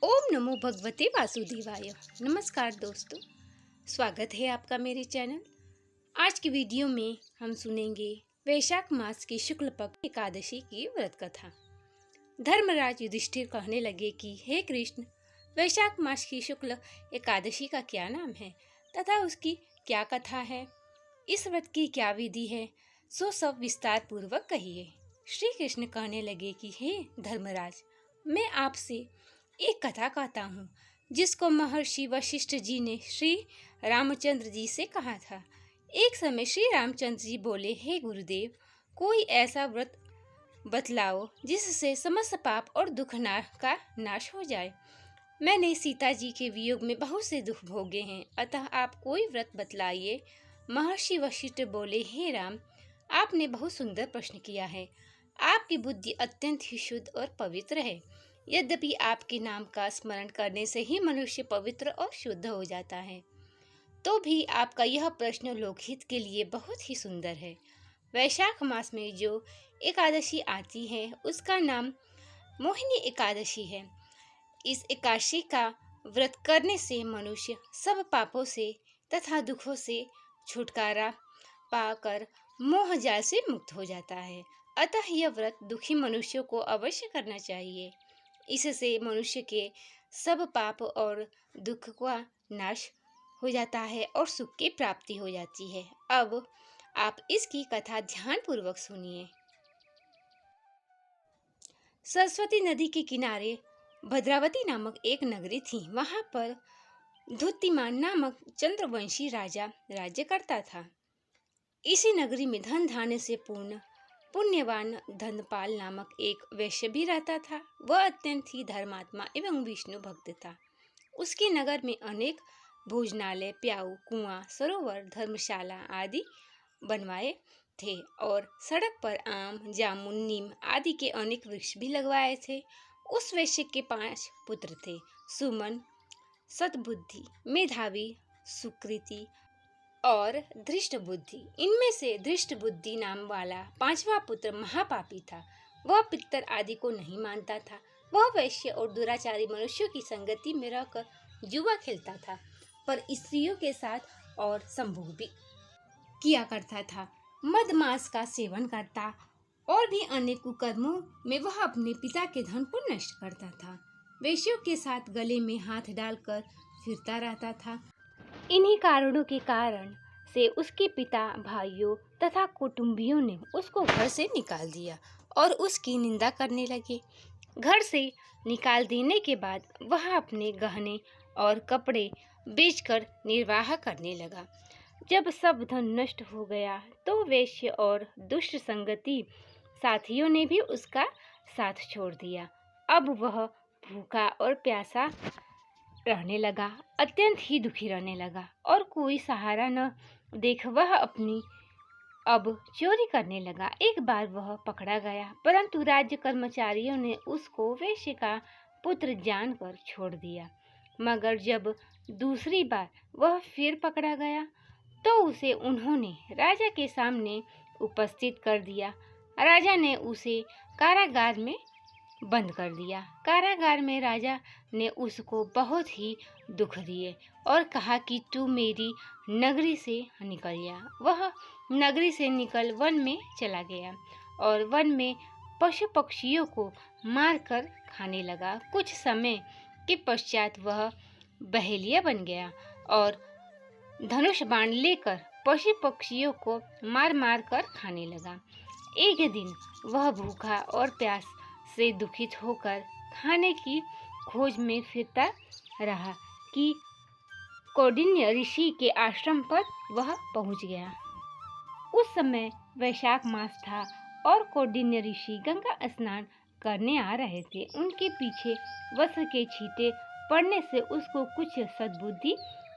ओम नमो भगवते वासुदेवाय। नमस्कार दोस्तों, स्वागत है आपका मेरे चैनल। आज की वीडियो में हम सुनेंगे वैशाख मास की शुक्ल पक्ष एकादशी की व्रत कथा। धर्मराज युधिष्ठिर कहने लगे कि हे कृष्ण, वैशाख मास की शुक्ल एकादशी का क्या नाम है तथा उसकी क्या कथा है, इस व्रत की क्या विधि है, सो सब विस्तार पूर्वक कहिए। श्री कृष्ण कहने लगे कि हे धर्मराज, मैं आपसे एक कथा कहता हूँ जिसको महर्षि वशिष्ठ जी ने श्री रामचंद्र जी से कहा था। एक समय श्री रामचंद्र जी बोले, हे गुरुदेव, कोई ऐसा व्रत बतलाओ जिससे समस्त पाप और दुख का नाश हो जाए। मैंने सीता जी के वियोग में बहुत से दुख भोगे हैं, अतः आप कोई व्रत बतलाइए। महर्षि वशिष्ठ बोले, हे राम, आपने बहुत सुंदर प्रश्न किया है। आपकी बुद्धि अत्यंत ही शुद्ध और पवित्र है। यद्यपि आपके नाम का स्मरण करने से ही मनुष्य पवित्र और शुद्ध हो जाता है, तो भी आपका यह प्रश्न लोकहित के लिए बहुत ही सुंदर है। वैशाख मास में जो एकादशी आती है उसका नाम मोहिनी एकादशी है। इस एकादशी का व्रत करने से मनुष्य सब पापों से तथा दुखों से छुटकारा पाकर मोह जाल से मुक्त हो जाता है। अतः यह व्रत दुखी मनुष्यों को अवश्य करना चाहिए। इससे मनुष्य के सब पाप और दुख का नाश हो जाता है और सुख की प्राप्ति हो जाती है। अब आप इसकी कथा ध्यान पूर्वक सुनिए। सरस्वती नदी के किनारे भद्रावती नामक एक नगरी थी। वहां पर धुतिमान नामक चंद्रवंशी राजा राज्य करता था। इसी नगरी में धन धान्य से पूर्ण पुण्यवान धनपाल नामक एक वैश्य भी रहता था। वह अत्यंत ही धर्मात्मा एवं विष्णु भक्त था। उसके नगर में अनेक भोजनालय, प्याऊ, कुआं, सरोवर, धर्मशाला आदि बनवाए थे और सड़क पर आम, जामुन, नीम आदि के अनेक वृक्ष भी लगवाए थे। उस वैश्य के 5 पुत्र थे: सुमन, सद्बुद्धि, मेधावी, सुकृति और धृष्ट बुद्धि। इनमें से धृष्ट बुद्धि नाम वाला 5वां पुत्र महापापी था। वह पितर आदि को नहीं मानता था। वह वैश्य और दुराचारी मनुष्यों की संगति में रहकर जुआ खेलता था, पर स्त्रियों के साथ और संभोग भी किया करता था। मदमांस का सेवन करता और भी अनेक कुकर्मों में वह अपने पिता के धन को नष्ट करता था। वैश्यों के साथ गले में हाथ डालकर फिरता रहता था। इन्हीं कारणों के कारण से उसके पिता, भाइयों तथा कुटुंबियों ने उसको घर से निकाल दिया और उसकी निंदा करने लगे। घर से निकाल देने के बाद वह अपने गहने और कपड़े बेचकर निर्वाह करने लगा। जब सब धन नष्ट हो गया तो वैश्य और दुष्ट संगति साथियों ने भी उसका साथ छोड़ दिया। अब वह भूखा और प्यासा रहने लगा, अत्यंत ही दुखी रहने लगा और कोई सहारा न देख वह अपनी अब चोरी करने लगा। एक बार वह पकड़ा गया, परंतु राज्य कर्मचारियों ने उसको वैश्य का पुत्र जानकर छोड़ दिया। मगर जब दूसरी बार वह फिर पकड़ा गया तो उसे उन्होंने राजा के सामने उपस्थित कर दिया। राजा ने उसे कारागार में बंद कर दिया। कारागार में राजा ने उसको बहुत ही दुख दिए और कहा कि तू मेरी नगरी से निकल जा। वह नगरी से निकल वन में चला गया और वन में पशु पक्षियों को मारकर खाने लगा। कुछ समय के पश्चात वह बहेलिया बन गया और धनुष बाण लेकर पशु पक्षियों को मार मार कर खाने लगा। एक दिन वह भूखा और प्यास से दुखित होकर खाने की खोज में फिरता रहा कि कौंडिन्य ऋषि के आश्रम पर वह पहुंच गया। उस समय वैशाख मास था और कौंडिन्य ऋषि गंगा स्नान करने आ रहे थे। उनके पीछे वस्त्र के छींटे पड़ने से उसको कुछ सद्बुद्धि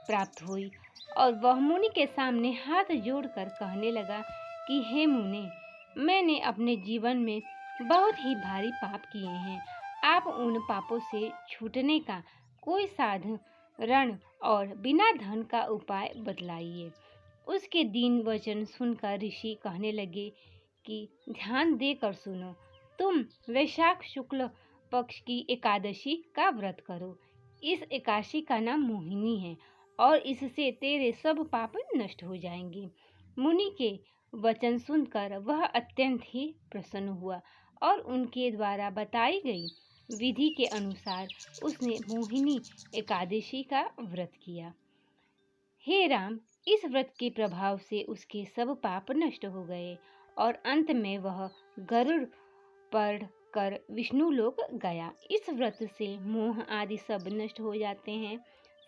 प्राप्त हुई और वह मुनि के सामने हाथ जोड़कर कहने लगा कि हे मुनि, मैंने अपने जीवन में बहुत ही भारी पाप किए हैं। आप उन पापों से छूटने का कोई साधारण और बिना धन का उपाय बतलाइए। उसके दीन वचन सुनकर ऋषि कहने लगे कि ध्यान देकर सुनो। तुम वैशाख शुक्ल पक्ष की एकादशी का व्रत करो। इस एकादशी का नाम मोहिनी है और इससे तेरे सब पाप नष्ट हो जाएंगे। मुनि के वचन सुनकर वह अत्यंत ही प्रसन्न हुआ और उनके द्वारा बताई गई विधि के अनुसार उसने मोहिनी एकादशी का व्रत किया। हे राम, इस व्रत के प्रभाव से उसके सब पाप नष्ट हो गए और अंत में वह गरुड़ पर कर विष्णु लोक गया। इस व्रत से मोह आदि सब नष्ट हो जाते हैं।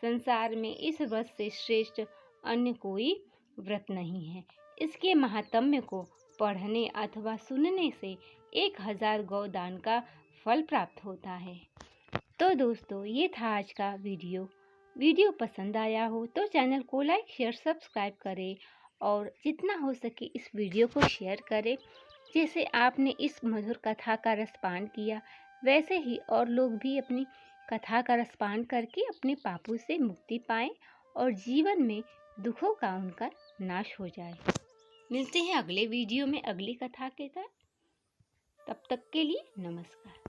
संसार में इस व्रत से श्रेष्ठ अन्य कोई व्रत नहीं है। इसके महात्म्य को पढ़ने अथवा सुनने से 1000 गौदान का फल प्राप्त होता है। तो दोस्तों, ये था आज का वीडियो पसंद आया हो तो चैनल को लाइक शेयर सब्सक्राइब करें और जितना हो सके इस वीडियो को शेयर करें। जैसे आपने इस मधुर कथा का रसपान किया, वैसे ही और लोग भी अपनी कथा का रसपान करके अपने पापों से मुक्ति पाएं और जीवन में दुखों का उनका नाश हो जाए। मिलते हैं अगले वीडियो में अगली कथा के साथ। तब तक के लिए नमस्कार।